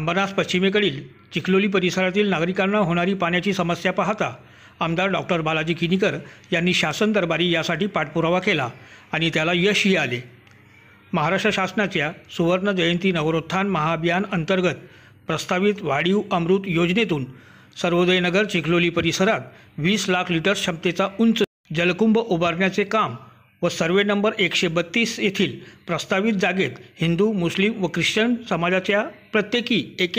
अंबरनाथ पश्चिमेकडील चिखलोली परिसरातील नागरिकांना होणारी पाण्याची समस्या पाहता आमदार डॉक्टर बालाजी किनीकर यांनी शासन दरबारी यासाठी पाठपुरावा केला आणि त्याला यशही आले। महाराष्ट्र शासनाच्या सुवर्ण जयंती नगरोत्थान महाअभियान अंतर्गत प्रस्तावित वाढीव अमृत योजनेतून सर्वोदय नगर चिखलोली परिसरात 20 लाख लिटर क्षमतेचा उंच जलकुंभ उभारण्याचे काम व सर्वे नंबर 132 येथील प्रस्तावित जागेत हिंदू, मुस्लिम व ख्रिश्चन समाजाच्या प्रत्येकी 1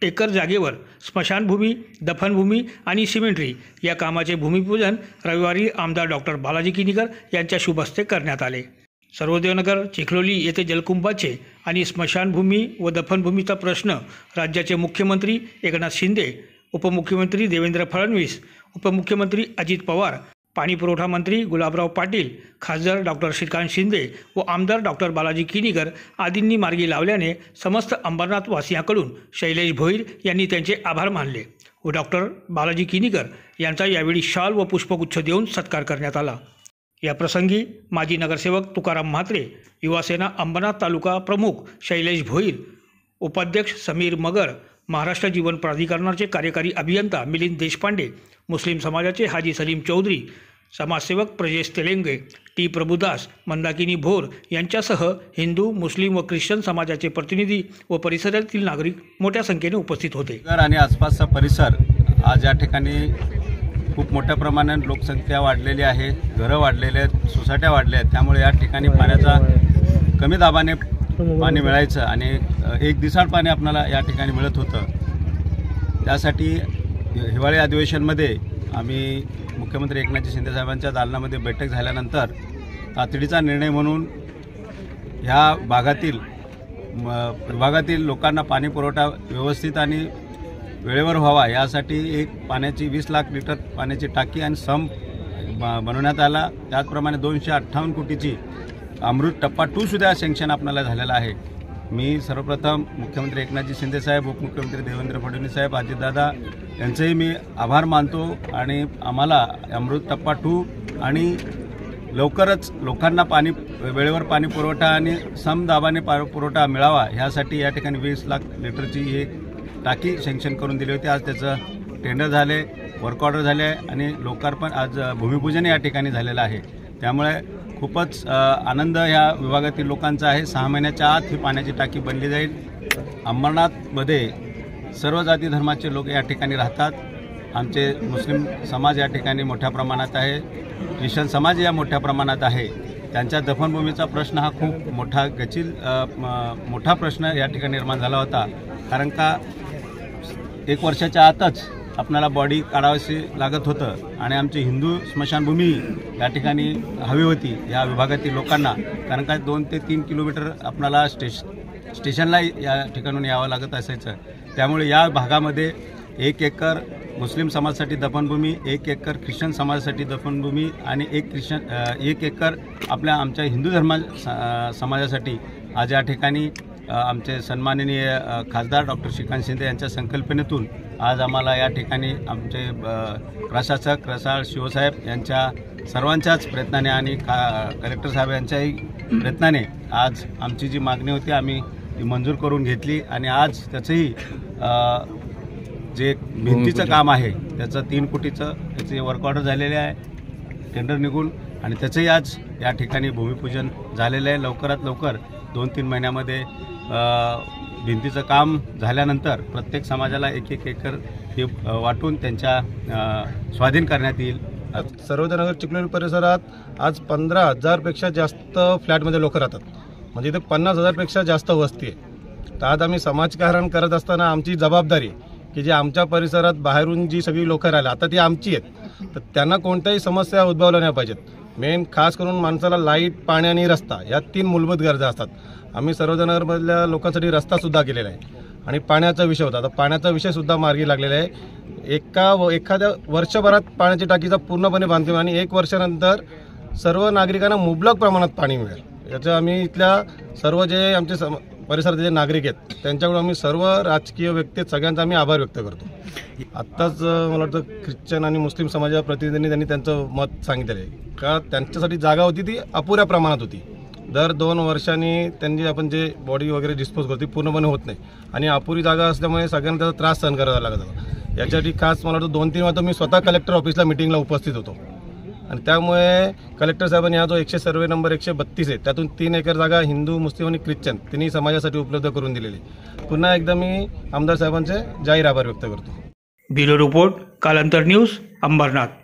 एकर जागेवर स्मशानभूमी, दफनभूमी आणि सिमेंटरी या कामाचे भूमिपूजन रविवारी आमदार डॉक्टर बालाजी किनीकर यांच्या शुभ हस्ते करण्यात आले। सर्वोदय नगर चिखलोली येथे जलकुंभाचे आणि स्मशानभूमी व दफनभूमीचा प्रश्न राज्याचे मुख्यमंत्री एकनाथ शिंदे, उपमुख्यमंत्री देवेंद्र फडणवीस, उपमुख्यमंत्री अजित पवार, पाणीपुरवठा मंत्री गुलाबराव पाटील, खासदार डॉक्टर श्रीकांत शिंदे व आमदार डॉक्टर बालाजी किनीकर आदींनी मार्गी लावल्याने समस्त अंबरनाथ वासियांकडून शैलेश भोईर यांनी त्यांचे आभार मानले व डॉक्टर बालाजी किनीकर यांचा यावेळी शाल व पुष्पगुच्छ देऊन सत्कार करण्यात आला। या प्रसंगी माजी नगरसेवक तुकाराम म्हात्रे, युवासेना अंबरनाथ तालुका प्रमुख शैलेश भोईर, उपाध्यक्ष समीर मगर, महाराष्ट्र जीवन प्राधिकरणाचे कार्यकारी अभियंता मिलिंद देशपांडे, मुस्लिम समाजाचे हाजी सलीम चौधरी, समाजसेवक प्रजेश तेलंगे, टी प्रभुदास, मंदाकिनी भोर यांच्यासह हिंदू, मुस्लिम व ख्रिश्चन समाजाचे प्रतिनिधी व परिसरातील नागरिक मोठ्या संख्येने उपस्थित होते। आणि आसपासचा परिसर आज या ठिकाणी खूप मोठ्या प्रमाणात लोकसंख्या वाढलेली आहे, घरं वाढलेले आहेत, सोसायट्या वाढल्या आहेत, त्यामुळे या ठिकाणी पाण्याचा कमी दाबाने पाणी मिळायचं आणि 1 दिवसाआड पाणी आपल्याला या ठिकाणी मिळत होतं। त्यासाठी हिवाळी अधिवेशनमध्ये आम्ही मुख्यमंत्री एकनाथ शिंदे साहेबांच्या दालनामध्ये बैठक झाल्यानंतर तातडीचा निर्णय म्हणून ह्या विभागातील लोकांना पाणी पुरवठा व्यवस्थित आणि वेळेवर व्हावा यासाठी एक पाण्याची 20 लाख लिटर पाण्याची टाकी आणि संप बनवण्यात आला। त्याचप्रमाणे 258 कोटीची अमृत टप्पा 2 सुद्धा सँक्शन आपल्याला झालेला आहे। मी सर्वप्रथम मुख्यमंत्री एकनाथजी शिंदे साहेब, उपमुख्यमंत्री देवेंद्र फडणवीस साहेब, अजितदादा यांचेही मी आभार मानतो आणि आम्हाला अमृत टप्पा 2 आणि लवकरच लोकांना पाणी वेळेवर पाणी पुरवठा आणि समदाबाने पुरवठा मिळावा ह्यासाठी या ठिकाणी 20 लाख लिटरची एक टाकी सँक्शन करून दिली होती। आज त्याचं टेंडर झाले, वर्क ऑर्डर झाले आणि लोकार्पण आज भूमिपूजन या ठिकाणी झालेलं आहे। त्यामुळे खूपच आनंद या विभागातील लोकांचा आहे। 6 महिन्याच्या आत ही पाण्याची टाकी बनली जाईल। अंबरनाथमध्ये सर्व जाती धर्माचे लोक या ठिकाणी राहतात। आमचे मुस्लिम समाज या ठिकाणी मोठ्या प्रमाणात आहे, ख्रिश्चन समाज या मोठ्या प्रमाणात आहे। त्यांच्या दफनभूमीचा प्रश्न हा खूप मोठा प्रश्न या ठिकाणी निर्माण झाला होता, कारण का 1 वर्षाच्या आतच आपल्याला बॉडी काढावीशी लागत होतं आणि आमची हिंदू स्मशानभूमी या ठिकाणी हवी होती या विभागातील लोकांना, कारण का 2 ते 3 किलोमीटर आपल्याला स्टेशनला या ठिकाणून यावं लागत असायचं। त्यामुळे या भागामध्ये 1 एकर मुस्लिम समाजासाठी दफनभूमी, 1 एकर ख्रिश्चन समाजासाठी दफनभूमी आणि 1 एकर आमच्या हिंदू समाजासाठी आज या ठिकाणी आमचे सन्माननीय खासदार डॉक्टर श्रीकांत शिंदे यांच्या संकल्पनेतून आज आम्हाला या ठिकाणी आमचे प्रशासक रसाळ शिवसाहेब यांच्या सर्वांच्याच प्रयत्नाने आणि कलेक्टर साहेब यांच्याही प्रयत्नाने आज आमची जी मागणी होती आम्ही ती मंजूर करून घेतली आणि आज त्याचंही जे भिंतीचं काम आहे त्याचं 3 कोटीचं त्याचे वर्क ऑर्डर झालेले आहे, टेंडर निघून, आणि त्याचंही आज या ठिकाणी भूमिपूजन झालेलं आहे। लवकरात लवकर 2-3 महिन्यामध्ये भिंतीचं काम झाल्यानंतर प्रत्येक समाजाला 1 एकर हे वाटून त्यांच्या स्वाधीन करण्यात येईल। सर्वोदय नगर चिखलोली परिसरात आज 15,000पेक्षा जास्त फ्लॅटमध्ये लोक राहतात, म्हणजे इथे 50,000पेक्षा जास्त वस्ती आहे। तर आज आम्ही समाजकारण करत असताना आमची जबाबदारी की जे आमच्या परिसरात बाहेरून जी सगळी लोकं राहिली आता ती आमची आहेत, तर त्यांना कोणत्याही समस्या उद्भवल्या नाही पाहिजेत। मेन खास करून माणसाला लाईट, पाणी आणि रस्ता या 3 मूलभूत गरजा असतात। आम्ही सर्वोदय नगरमधल्या लोकांसाठी रस्तासुद्धा केलेला आहे आणि पाण्याचा विषय होता, तर पाण्याचा विषयसुद्धा मार्गी लागलेला आहे। एखाद्या वर्षभरात पाण्याची टाकीचा पूर्णपणे बांधकाम आणि 1 वर्षानंतर सर्व नागरिकांना मुबलक प्रमाणात पाणी मिळेल। याचं आम्ही इथल्या सर्व जे आमचे परिसराचे जे नागरिक आहेत त्यांच्याकडून आम्ही सर्व राजकीय व्यक्ती सगळ्यांचा आम्ही आभार व्यक्त करतो। आत्ताच मला वाटतं ख्रिश्चन आणि मुस्लिम समाजाच्या प्रतिनिधींनी त्यांनी त्यांचं मत सांगितलं आहे का त्यांच्यासाठी जागा होती ती अपुऱ्या प्रमाणात होती, दर 2 वर्षांनी त्यांनी आपण जे बॉडी वगैरे डिस्पोज करतो ती पूर्णपणे होत नाही आणि अपुरी जागा असल्यामुळे सगळ्यांना त्याचा त्रास सहन करावा लागत होता. याच्यासाठी खास मला वाटतं 2-3 वेळा मी स्वतः कलेक्टर ऑफिसला मिटिंगला उपस्थित होतो आणि त्यामुळे कलेक्टर साहेबांनी हा जो सर्वे नंबर 132 आहे त्यातून 3 एकर जागा हिंदू, मुस्लिम आणि ख्रिश्चन तिन्ही समाजासाठी उपलब्ध करून दिलेली. पुन्हा एकदा मी आमदार साहेबांचे जाहीर आभार व्यक्त करतो. ब्युरो रिपोर्ट, कालांतर न्यूज, अंबरनाथ.